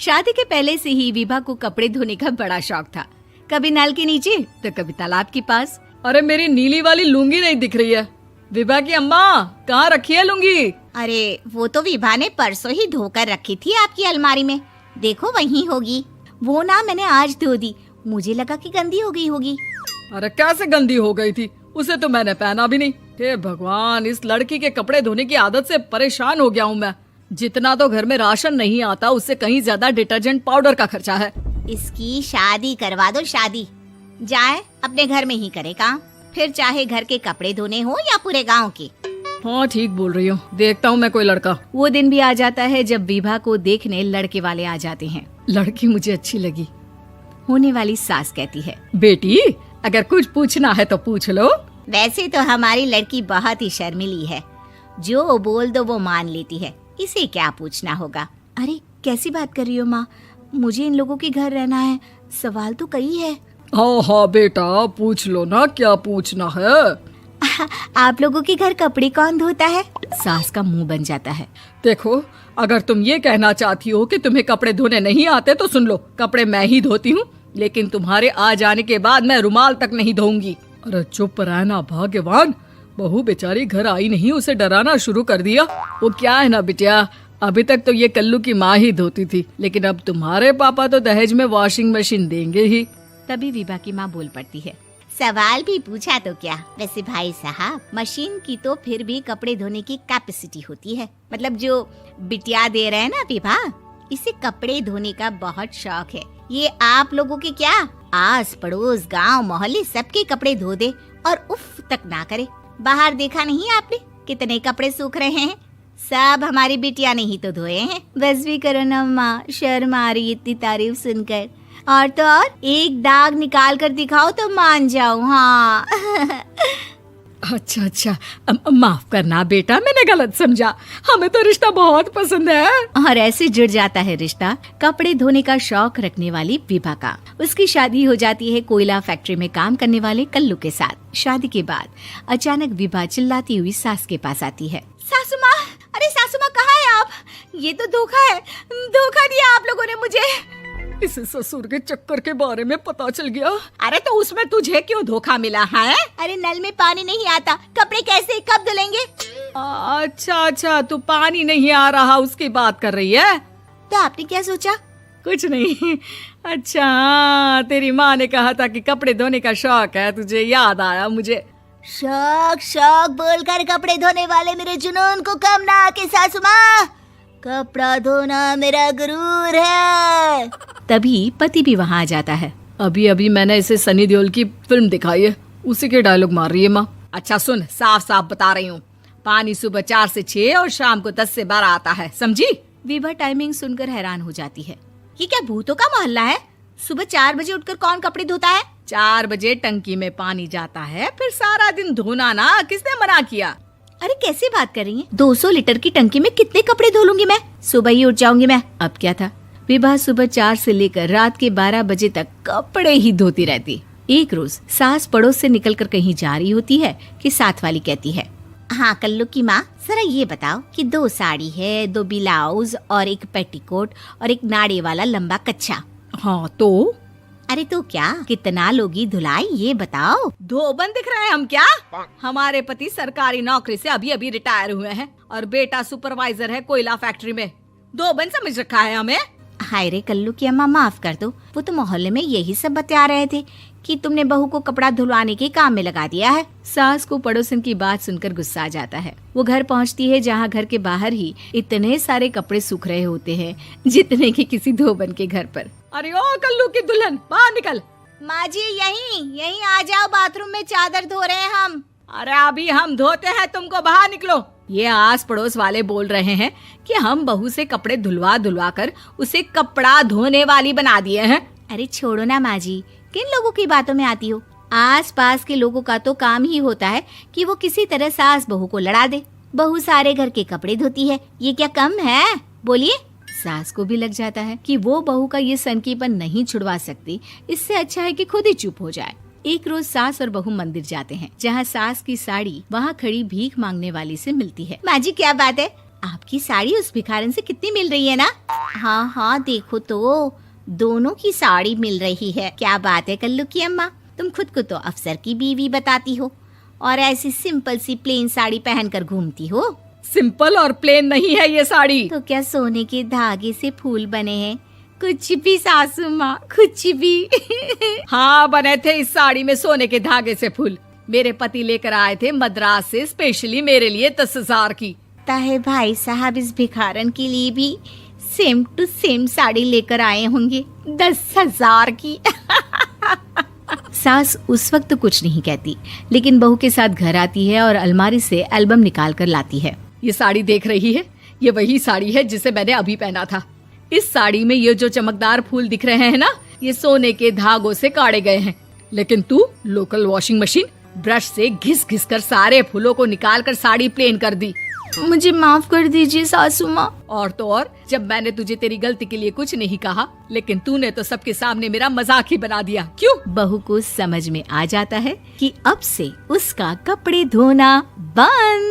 शादी के पहले से ही विभा को कपड़े धोने का बड़ा शौक था। कभी नल के नीचे तो कभी तालाब के पास। अरे मेरी नीली वाली लुंगी नहीं दिख रही है। विभा की अम्मा, कहाँ रखी है लुंगी? अरे वो तो विभा ने परसों ही धोकर रखी थी आपकी अलमारी में, देखो वहीं होगी। वो ना मैंने आज धो दी, मुझे लगा कि गंदी हो गई होगी। अरे कैसे गंदी हो गई थी, उसे तो मैंने पहना भी नहीं। हे भगवान, इस लड़की के कपड़े धोने की आदत से परेशान हो गया हूँ मैं। जितना तो घर में राशन नहीं आता, उससे कहीं ज्यादा डिटर्जेंट पाउडर का खर्चा है। इसकी शादी करवा दो, शादी जाए अपने घर में ही करे काम, फिर चाहे घर के कपड़े धोने हो या पूरे गांव के। हाँ ठीक बोल रही हो, देखता हूँ मैं कोई लड़का। वो दिन भी आ जाता है जब विभा को देखने लड़के वाले आ जाते हैं। लड़की मुझे अच्छी लगी। होने वाली सास कहती है, बेटी अगर कुछ पूछना है तो पूछ लो। वैसे तो हमारी लड़की बहुत ही शर्मीली है, जो बोल दो वो मान लेती है, इसे क्या पूछना होगा। अरे कैसी बात कर रही हो माँ, मुझे इन लोगों के घर रहना है, सवाल तो कई है। हाँ हाँ बेटा, पूछ लो ना, क्या पूछना है। आप लोगों के घर कपड़े कौन धोता है? सास का मुंह बन जाता है। देखो, अगर तुम ये कहना चाहती हो कि तुम्हें कपड़े धोने नहीं आते तो सुन लो, कपड़े मैं ही धोती हूँ, लेकिन तुम्हारे आ जाने के बाद मैं रुमाल तक नहीं धोऊंगी। अरे चुप रहना भाग्यवान, बहू बेचारी घर आई नहीं, उसे डराना शुरू कर दिया। वो क्या है ना बिटिया, अभी तक तो ये कल्लू की माँ ही धोती थी, लेकिन अब तुम्हारे पापा तो दहेज में वॉशिंग मशीन देंगे ही। तभी विभा की माँ बोल पड़ती है, सवाल भी पूछा तो क्या। वैसे भाई साहब, मशीन की तो फिर भी कपड़े धोने की कैपेसिटी होती है। मतलब जो बिटिया दे रहे हैं ना विभा, इसे कपड़े धोने का बहुत शौक है। ये आप लोगों के क्या, आस पड़ोस गांव मोहल्ले सबके कपड़े धो दे और उफ तक ना करे। बाहर देखा नहीं आपने कितने कपड़े सूख रहे हैं, सब हमारी बिटिया ने ही तो धोए हैं। बस भी करो ना माँ, शर्म आ रही इतनी तारीफ सुनकर। और तो और एक दाग निकाल कर दिखाओ तो मान जाऊं। हाँ अच्छा, माफ करना बेटा, मैंने गलत समझा, हमें तो रिश्ता बहुत पसंद है। और ऐसे जुड़ जाता है रिश्ता कपड़े धोने का शौक रखने वाली विभा का। उसकी शादी हो जाती है कोयला फैक्ट्री में काम करने वाले कल्लू के साथ। शादी के बाद अचानक विभा चिल्लाती हुई सास के पास आती है। सासू माँ, अरे सासू माँ कहाँ है आप? ये तो धोखा है, धोखा दिया आप लोगों ने मुझे। इसे ससुर के चक्कर के बारे में पता चल गया। अरे तो उसमें तुझे क्यों धोखा मिला है? अरे नल में पानी नहीं आता, कपड़े कैसे कब धुलेंगे? अच्छा, तू पानी नहीं आ रहा उसकी बात कर रही है। तो आपने क्या सोचा? कुछ नहीं। अच्छा, तेरी माँ ने कहा था कि कपड़े धोने का शौक है तुझे, याद आया मुझे। शौक बोलकर कपड़े धोने वाले मेरे जुनून को कम ना आके सासू माँ, कपड़ा धोना मेरा गुरूर है। तभी पति भी वहाँ आ जाता है। अभी मैंने इसे सनी देओल की फिल्म दिखाई है, उसी के डायलॉग मार रही है माँ। अच्छा सुन, साफ साफ बता रही हूँ, पानी सुबह 4 से 6 और शाम को 10 से 12 आता है, समझी? विभा टाइमिंग सुनकर हैरान हो जाती है। ये क्या भूतों का मोहल्ला है? सुबह 4 बजे उठकर कौन कपड़े धोता है? 4 बजे टंकी में पानी जाता है, फिर सारा दिन धोना ना, किसने मना किया? अरे कैसी बात कर रही हैं? 200 लीटर की टंकी में कितने कपड़े धो लूंगी मैं, सुबह ही उठ जाऊंगी मैं। अब क्या था, विभा सुबह 4 से लेकर रात के 12 बजे तक कपड़े ही धोती रहती। एक रोज सास पड़ोस से निकलकर कहीं जा रही होती है कि साथ वाली कहती है, हाँ कल्लू की माँ, जरा ये बताओ कि 2 साड़ी है, 2 ब्लाउज और एक पेटीकोट और एक नाड़े वाला लंबा कच्छा। हाँ तो? अरे तो क्या, कितना लोगी धुलाई ये बताओ। धोबन दिख रहे हैं हम क्या? हमारे पति सरकारी नौकरी से अभी रिटायर हुए हैं और बेटा सुपरवाइजर है कोयला फैक्ट्री में। धोबन समझ रखा है हमें? हाय रे कल्लू की अम्मा, माफ कर दो, वो तो मोहल्ले में यही सब बता रहे थे कि तुमने बहू को कपड़ा धुलवाने के काम में लगा दिया है। सास को पड़ोसन की बात सुनकर गुस्सा आ जाता है। वो घर पहुंचती है जहां घर के बाहर ही इतने सारे कपड़े सूख रहे होते हैं जितने कि किसी धोबन के घर पर। अरे ओ कल्लू की दुल्हन, बाहर निकल। माँ जी यहीं आ जाओ, बाथरूम में चादर धो रहे हैं हम। अरे अभी हम धोते हैं, तुमको बाहर निकलो। ये आस पड़ोस वाले बोल रहे हैं कि हम बहू से कपड़े धुलवा कर उसे कपड़ा धोने वाली बना दिए हैं। अरे छोड़ो ना माँ जी, किन लोगों की बातों में आती हो? आस पास के लोगों का तो काम ही होता है कि वो किसी तरह सास बहू को लड़ा दे। बहू सारे घर के कपड़े धोती है, ये क्या कम है? बोलिए। सास को भी लग जाता है कि वो बहू का ये सनकीपन नहीं छुड़वा सकती, इससे अच्छा है कि खुद ही चुप हो जाए। एक रोज सास और बहू मंदिर जाते हैं, जहाँ सास की साड़ी वहाँ खड़ी भीख मांगने वाली से मिलती है। माँ जी क्या बात है, आपकी साड़ी उस भिखारन से कितनी मिल रही है ना? हाँ हाँ, देखो तो दोनों की साड़ी मिल रही है। क्या बात है कल्लू की अम्मा, तुम खुद को तो अफसर की बीवी बताती हो और ऐसी सिंपल सी प्लेन साड़ी पहनकर घूमती हो। सिंपल और प्लेन नहीं है ये साड़ी। तो क्या सोने के धागे से फूल बने हैं? कुछ भी सासू माँ, कुछ भी। हाँ, बने थे इस साड़ी में सोने के धागे से फूल। मेरे पति लेकर आए थे मद्रास से स्पेशली मेरे लिए 10,000 की। ताहे भाई साहब इस भिखारन के लिए भी सेम टू सेम साड़ी लेकर आए होंगे 10,000 की। सास उस वक्त तो कुछ नहीं कहती, लेकिन बहू के साथ घर आती है और अलमारी से एल्बम निकाल कर लाती है। ये साड़ी देख रही है, ये वही साड़ी है जिसे मैंने अभी पहना था। इस साड़ी में ये जो चमकदार फूल दिख रहे हैं ना, ये सोने के धागों से काटे गए हैं। लेकिन तू लोकल वॉशिंग मशीन ब्रश से घिस घिस कर सारे फूलों को निकाल कर साड़ी प्लेन कर दी। मुझे माफ कर दीजिए सासू माँ। और तो और, जब मैंने तुझे तेरी गलती के लिए कुछ नहीं कहा, लेकिन तूने तो सबके सामने मेरा मजाक ही बना दिया। क्यों? बहू को समझ में आ जाता है कि अब से उसका कपड़े धोना बंद।